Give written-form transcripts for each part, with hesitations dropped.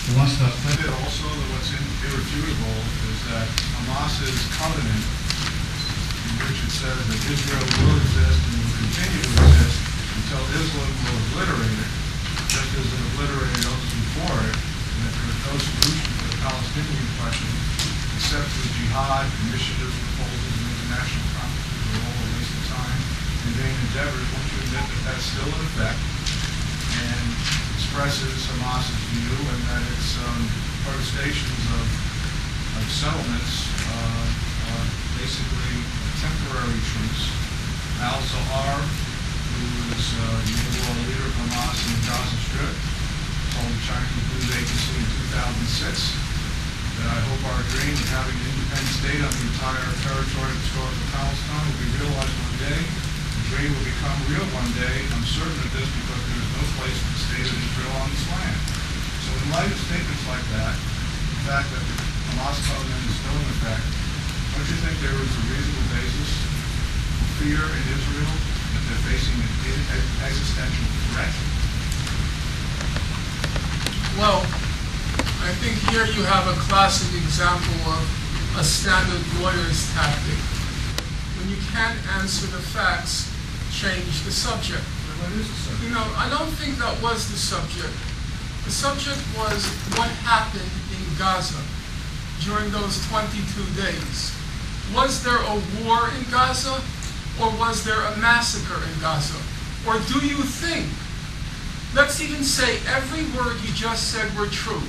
Who wants to? But also, what's irrefutable is that Hamas's covenant, in which it says that Israel will exist and will continue to exist until Islam will obliterate it, just as it obliterated those before it, and that there is no solution for the Palestinian question except through jihad, initiatives, proposals, and international conferences are all a waste of time and vain endeavors. Won't you admit that that's still in effect and expresses Hamas's view, and that its protestations of settlements are basically temporary truce? Al-Zahar, who is the overall leader of Hamas in the Gaza Strip, told the Chinese News Agency in 2006 that I hope our dream of having an independent state on the entire territory of historical Palestine will be realized one day. The dream will become real one day. I'm certain of this because there is no place for the state of Israel on this land. So in light of statements like that, the fact that the Hamas covenant is still in effect, don't you think there is a reasonable basis for fear in Israel that they're facing an existential threat? Well, I think here you have a classic example of a standard lawyer's tactic. When you can't answer the facts, change the subject. What is the subject? You know, I don't think that was the subject. The subject was what happened in Gaza during those 22 days. Was there a war in Gaza, or was there a massacre in Gaza? Or do you think, let's even say every word you just said were true.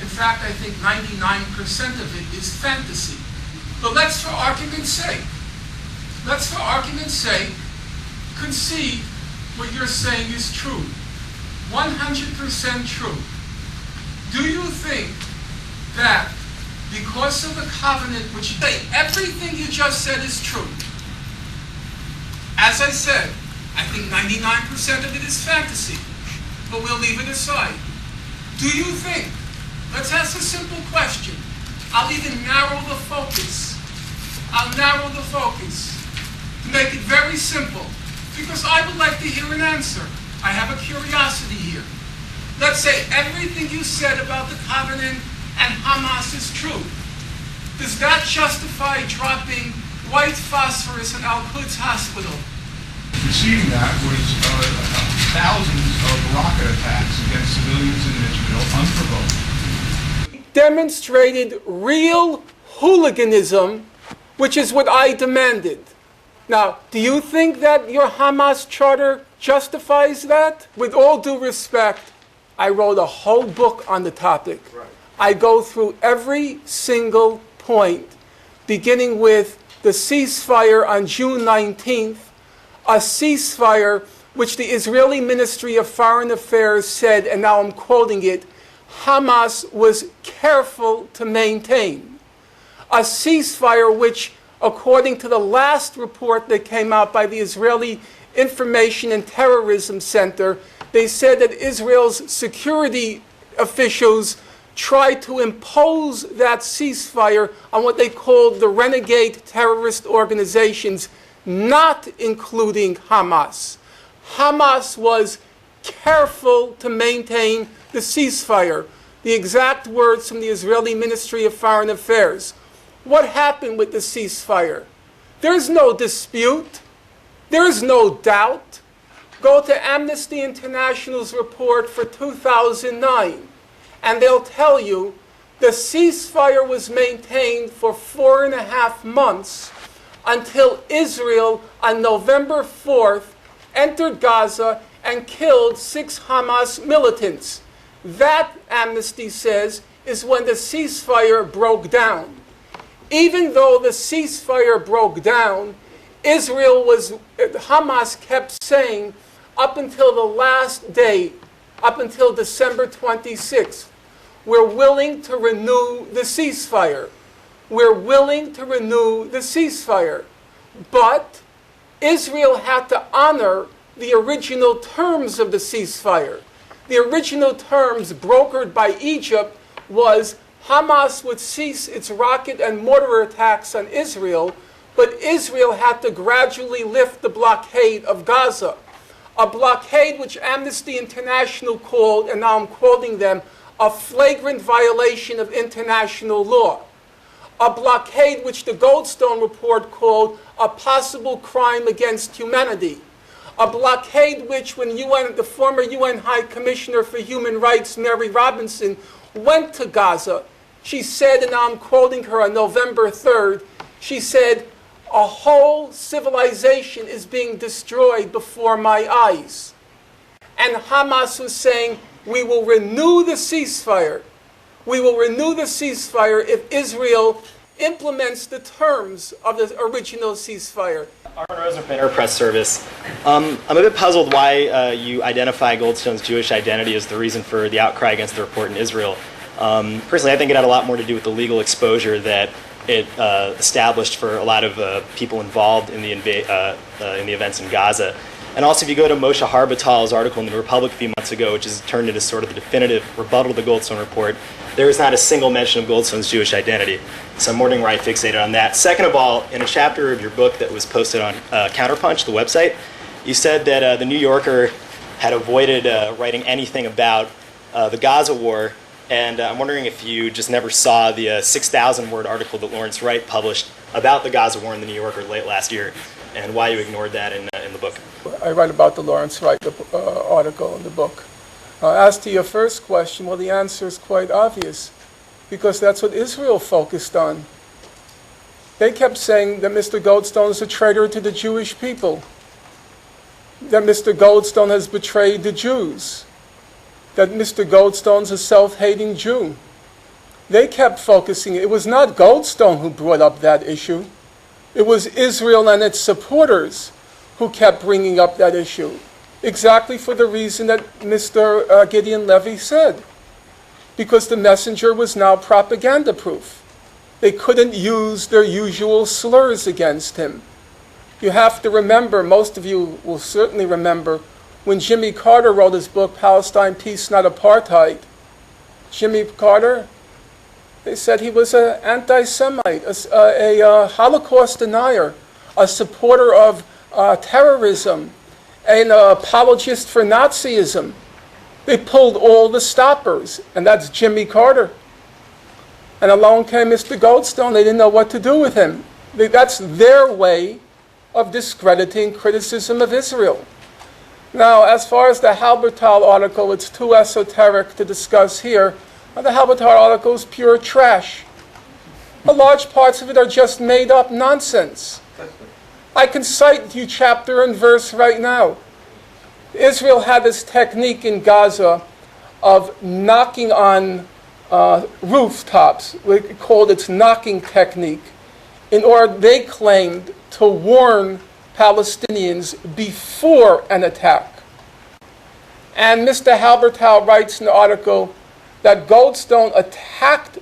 In fact, I think 99% of it is fantasy. But let's for argument's sake, concede what you're saying is true. 100% true. Do you think that because of the covenant, which you say everything you just said is true? As I said, I think 99% of it is fantasy, but we'll leave it aside. Do you think, let's ask a simple question. I'll even narrow the focus. I'll narrow the focus to make it very simple, because I would like to hear an answer. I have a curiosity here. Let's say everything you said about the covenant and Hamas is true. Does that justify dropping white phosphorus in Al-Quds Hospital? Preceding that was thousands of rocket attacks against civilians in Israel, unprovoked. Demonstrated real hooliganism, which is what I demanded. Now, do you think that your Hamas charter justifies that? With all due respect, I wrote a whole book on the topic. Right. I go through every single point, beginning with the ceasefire on June 19th, a ceasefire which the Israeli Ministry of Foreign Affairs said, and now I'm quoting it, Hamas was careful to maintain. A ceasefire which, according to the last report that came out by the Israeli Information and Terrorism Center, they said that Israel's security officials tried to impose that ceasefire on what they called the renegade terrorist organizations, not including Hamas. Hamas was careful to maintain the ceasefire. The exact words from the Israeli Ministry of Foreign Affairs. What happened with the ceasefire? There's no dispute. There's no doubt. Go to Amnesty International's report for 2009, and they'll tell you the ceasefire was maintained for 4.5 months until Israel on November 4th entered Gaza and killed 6 Hamas militants. That, Amnesty says, is when the ceasefire broke down. Even though the ceasefire broke down, Hamas kept saying up until the last day, up until December 26th, we're willing to renew the ceasefire. We're willing to renew the ceasefire. But Israel had to honor the original terms of the ceasefire. The original terms brokered by Egypt was Hamas would cease its rocket and mortar attacks on Israel, but Israel had to gradually lift the blockade of Gaza. A blockade which Amnesty International called, and now I'm quoting them, a flagrant violation of international law, a blockade which the Goldstone report called a possible crime against humanity, a blockade which when the former UN High Commissioner for Human Rights, Mary Robinson, went to Gaza, she said, and I'm quoting her on November 3rd, she said, "A whole civilization is being destroyed before my eyes." And Hamas was saying, we will renew the ceasefire. We will renew the ceasefire if Israel implements the terms of the original ceasefire. Armin Rosen from Interpress Service. I'm a bit puzzled why you identify Goldstone's Jewish identity as the reason for the outcry against the report in Israel. Personally, I think it had a lot more to do with the legal exposure that it established for a lot of people involved in the events in Gaza. And also, if you go to Moshe Harbatal's article in the Republic a few months ago, which has turned into sort of the definitive rebuttal to the Goldstone report, there is not a single mention of Goldstone's Jewish identity. So I'm wondering why I fixated on that. Second of all, in a chapter of your book that was posted on Counterpunch, the website, you said that the New Yorker had avoided writing anything about the Gaza war. And I'm wondering if you just never saw the 6,000-word article that Lawrence Wright published about the Gaza war in the New Yorker late last year, and why you ignored that in the book. I write about the Lawrence Wright article in the book. As to your first question, well, the answer is quite obvious, because that's what Israel focused on. They kept saying that Mr. Goldstone is a traitor to the Jewish people, that Mr. Goldstone has betrayed the Jews, that Mr. Goldstone's a self-hating Jew. They kept focusing. It was not Goldstone who brought up that issue. It was Israel and its supporters who kept bringing up that issue, exactly for the reason that Mr. Gideon Levy said, because the messenger was now propaganda-proof. They couldn't use their usual slurs against him. You have to remember, most of you will certainly remember, when Jimmy Carter wrote his book, Palestine, Peace, Not Apartheid, Jimmy Carter, they said he was an anti-Semite, a Holocaust denier, a supporter of terrorism, an apologist for Nazism. They pulled all the stoppers, and that's Jimmy Carter. And along came Mr. Goldstone. They didn't know what to do with him. That's their way of discrediting criticism of Israel. Now, as far as the Halbertal article, it's too esoteric to discuss here. The Halbertal article is pure trash. Large parts of it are just made-up nonsense. I can cite you chapter and verse right now. Israel had this technique in Gaza of knocking on rooftops. We called its knocking technique, in order, they claimed, to warn Palestinians before an attack. And Mr. Halbertal writes in the article that Goldstone attacked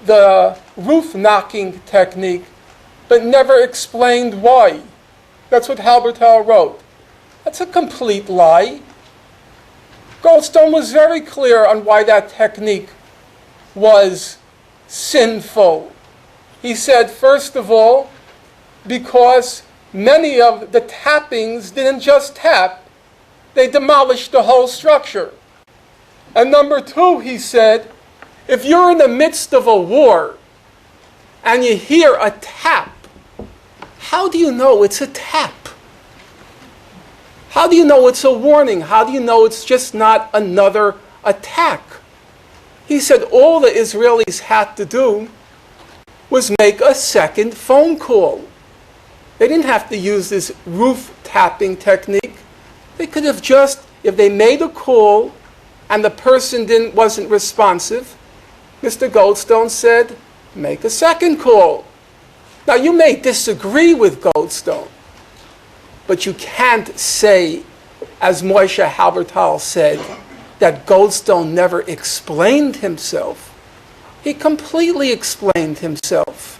the roof knocking technique, but never explained why. That's what Halbertal wrote. That's a complete lie. Goldstone was very clear on why that technique was sinful. He said, first of all, because many of the tappings didn't just tap, they demolished the whole structure. And number two, he said, if you're in the midst of a war and you hear a tap, how do you know it's a tap? How do you know it's a warning? How do you know it's just not another attack? He said all the Israelis had to do was make a second phone call. They didn't have to use this roof tapping technique. They could have just, if they made a call and the person wasn't responsive, Mr. Goldstone said, make a second call. Now, you may disagree with Goldstone, but you can't say, as Moshe Halbertal said, that Goldstone never explained himself. He completely explained himself.